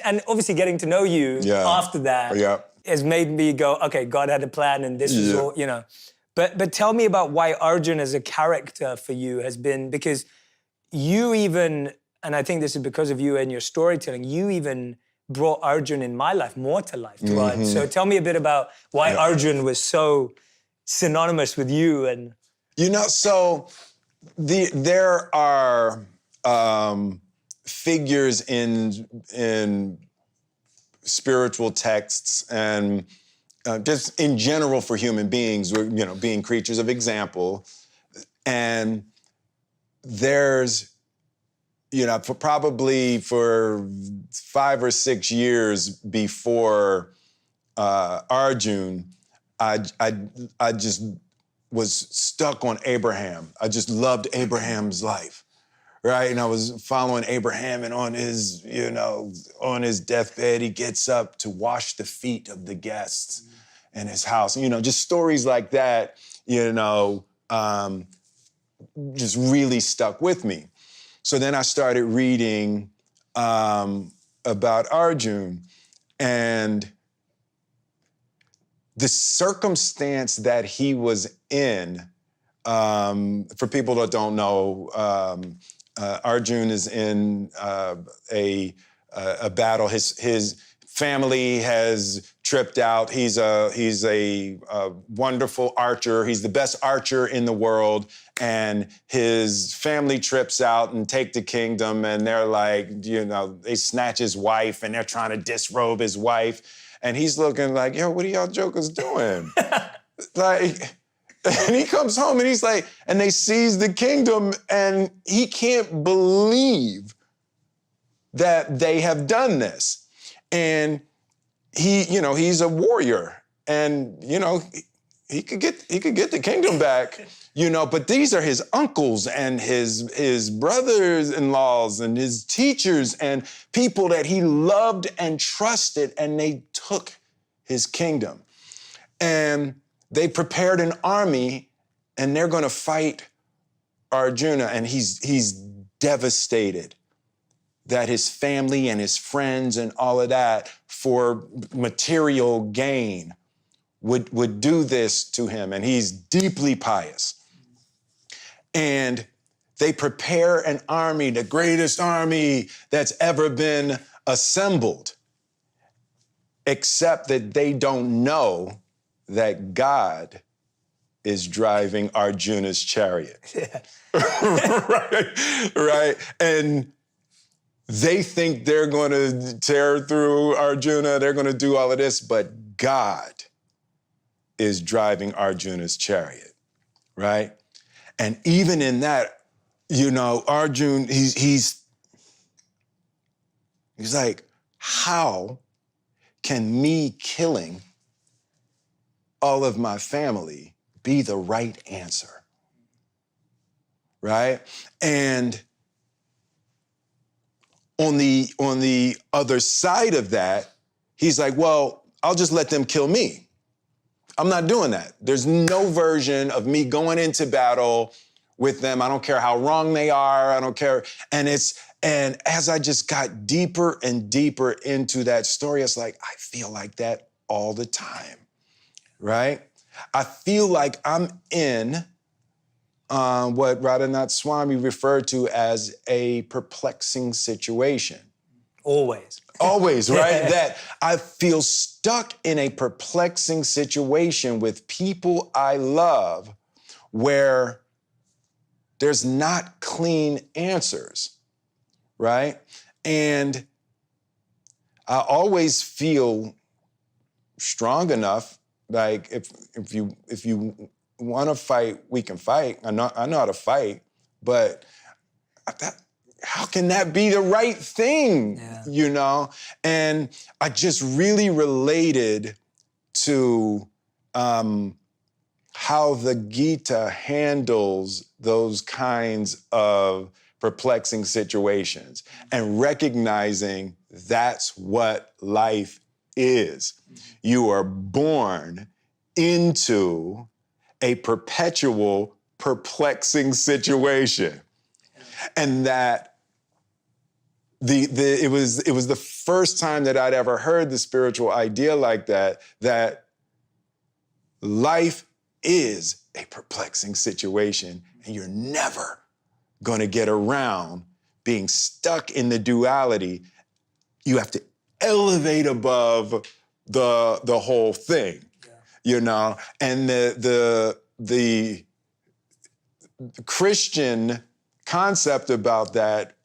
And obviously getting to know you after that has made me go, okay, God had a plan and this was all, you know. But tell me about why Arjun as a character for you has been, because you even, and I think this is because of you and your storytelling, you even brought Arjun in my life more to life, to Arjun. So tell me a bit about why Arjun was so synonymous with you. And you know, so there are figures in spiritual texts and just in general for human beings, you know, being creatures of example. And there's, you know, probably for 5 or 6 years before Arjun, I just was stuck on Abraham. I just loved Abraham's life, right? And I was following Abraham, and on his, you know, on his deathbed, he gets up to wash the feet of the guests in his house. You know, just stories like that, you know, just really stuck with me. So then I started reading about Arjun, and the circumstance that he was in, for people that don't know, Arjun is in a battle. His family has tripped out. He's a wonderful archer. He's the best archer in the world. And his family trips out and take the kingdom. And they're like, you know, they snatch his wife and they're trying to disrobe his wife. And he's looking like, yo, what are y'all jokers doing? Like, and he comes home and he's like, and they seize the kingdom, and he can't believe that they have done this. And he, you know, he's a warrior, and, you know, he could get the kingdom back, you know, but these are his uncles and his brothers-in-laws and his teachers and people that he loved and trusted, and they took his kingdom. And they prepared an army, and they're going to fight Arjuna, and he's devastated that his family and his friends and all of that for material gain would do this to him, and he's deeply pious. And they prepare an army, the greatest army that's ever been assembled, except that they don't know that God is driving Arjuna's chariot. right? And they think they're going to tear through Arjuna, they're going to do all of this, but God is driving Arjuna's chariot, right? And even in that, you know, Arjun, he's like, how can me killing all of my family be the right answer, right? And on the other side of that, he's like, well, I'll just let them kill me. I'm not doing that. There's no version of me going into battle with them. I don't care how wrong they are. I don't care. And as I just got deeper and deeper into that story, it's like, I feel like that all the time, right? I feel like I'm in what Radhanath Swami referred to as a perplexing situation. Always. Always, right? That I feel stuck in a perplexing situation with people I love where there's not clean answers, right? And I always feel strong enough, like if you want to fight, we can fight. I know how to fight, but how can that be the right thing, you know? And I just really related to how the Gita handles those kinds of perplexing situations and recognizing that's what life is. You are born into a perpetual perplexing situation. And that it was the first time that I'd ever heard the spiritual idea like that, that life is a perplexing situation and you're never going to get around being stuck in the duality. You have to elevate above the whole thing, you know? And the Christian concept about that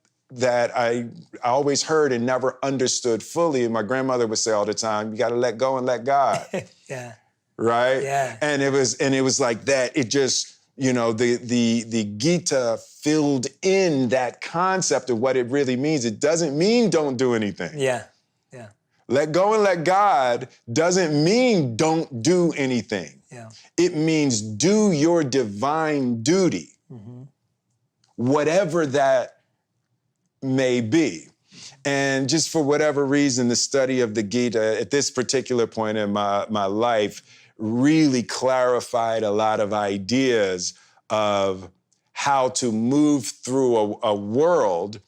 I always heard and never understood fully. And my grandmother would say all the time, you got to let go and let God. Yeah. Right? Yeah. And it was like that. It just, you know, the Gita filled in that concept of what it really means. It doesn't mean don't do anything. Yeah. Yeah. Let go and let God doesn't mean don't do anything. Yeah. It means do your divine duty, whatever that may be. And just for whatever reason, the study of the Gita at this particular point in my life really clarified a lot of ideas of how to move through a world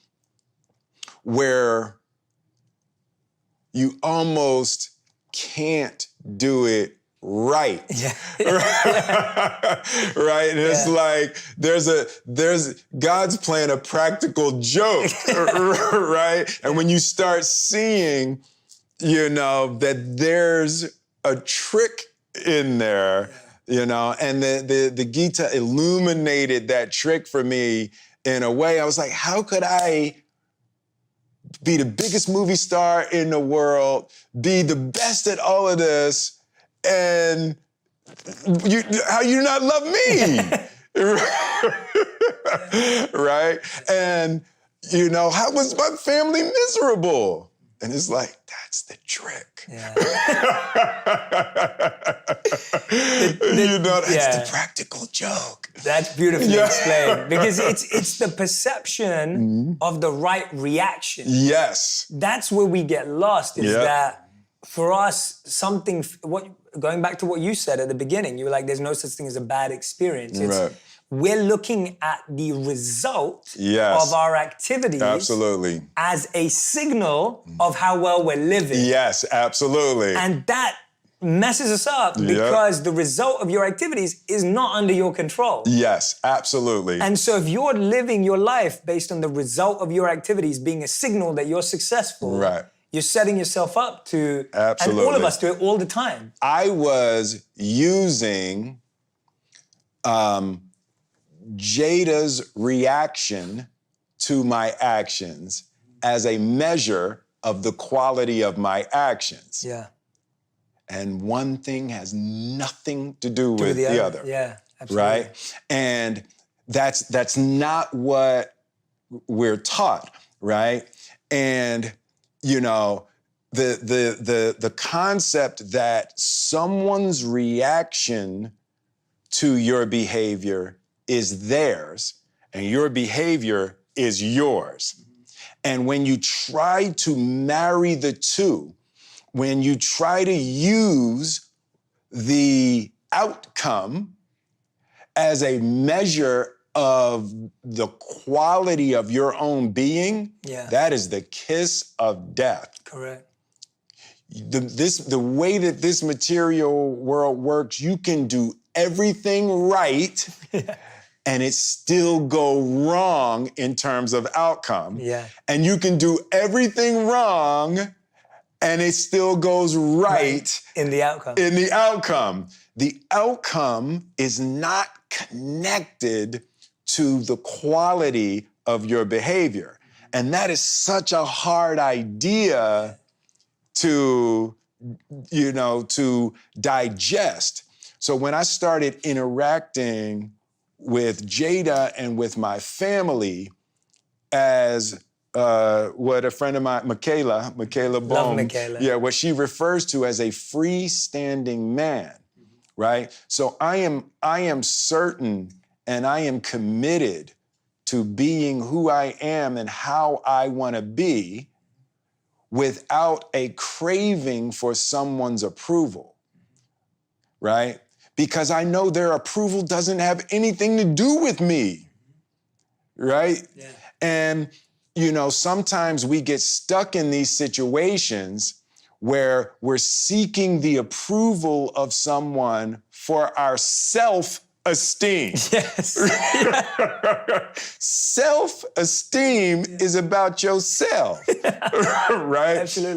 where you almost can't do it right. Yeah. Right? And it's like there's God's playing a practical joke, right? And when you start seeing, you know, that there's a trick in there, you know, and the Gita illuminated that trick for me in a way. I was like, how could I be the biggest movie star in the world, be the best at all of this, and how you not love me? Right? And, you know, how was my family miserable? And it's like, that's the trick. Yeah. You know, that's the practical joke. That's beautifully explained. Because it's the perception of the right reaction. Yes. That's where we get lost, is that for us, going back to what you said at the beginning, you were like, there's no such thing as a bad experience. Right. We're looking at the result Yes. of our activities Absolutely. as a signal of how well we're living. Yes, absolutely. And that messes us up because the result of your activities is not under your control. Yes, absolutely. And so if you're living your life based on the result of your activities being a signal that you're successful, right, you're setting yourself up to, absolutely. And all of us do it all the time. I was using Jada's reaction to my actions as a measure of the quality of my actions. Yeah. And one thing has nothing to do with the other. Yeah, absolutely. Right? And that's not what we're taught, right? And, you know, the concept that someone's reaction to your behavior is theirs, and your behavior is yours. And when you try to marry the two, when you try to use the outcome as a measure of the quality of your own being, that is the kiss of death. Correct. The way that this material world works, you can do everything right and it still go wrong in terms of outcome. Yeah. And you can do everything wrong and it still goes right in the outcome. In the outcome. The outcome is not connected to the quality of your behavior. And that is such a hard idea to, you know, to digest. So when I started interacting with Jada and with my family as what a friend of mine, Michaela Bohm, Love Michaela. Yeah, what she refers to as a freestanding man, right? So I am certain and I am committed to being who I am and how I want to be without a craving for someone's approval, right? Because I know their approval doesn't have anything to do with me, right? Yeah. And, you know, sometimes we get stuck in these situations where we're seeking the approval of someone for our self-esteem. Yes. Self-esteem is about yourself, right? Absolutely.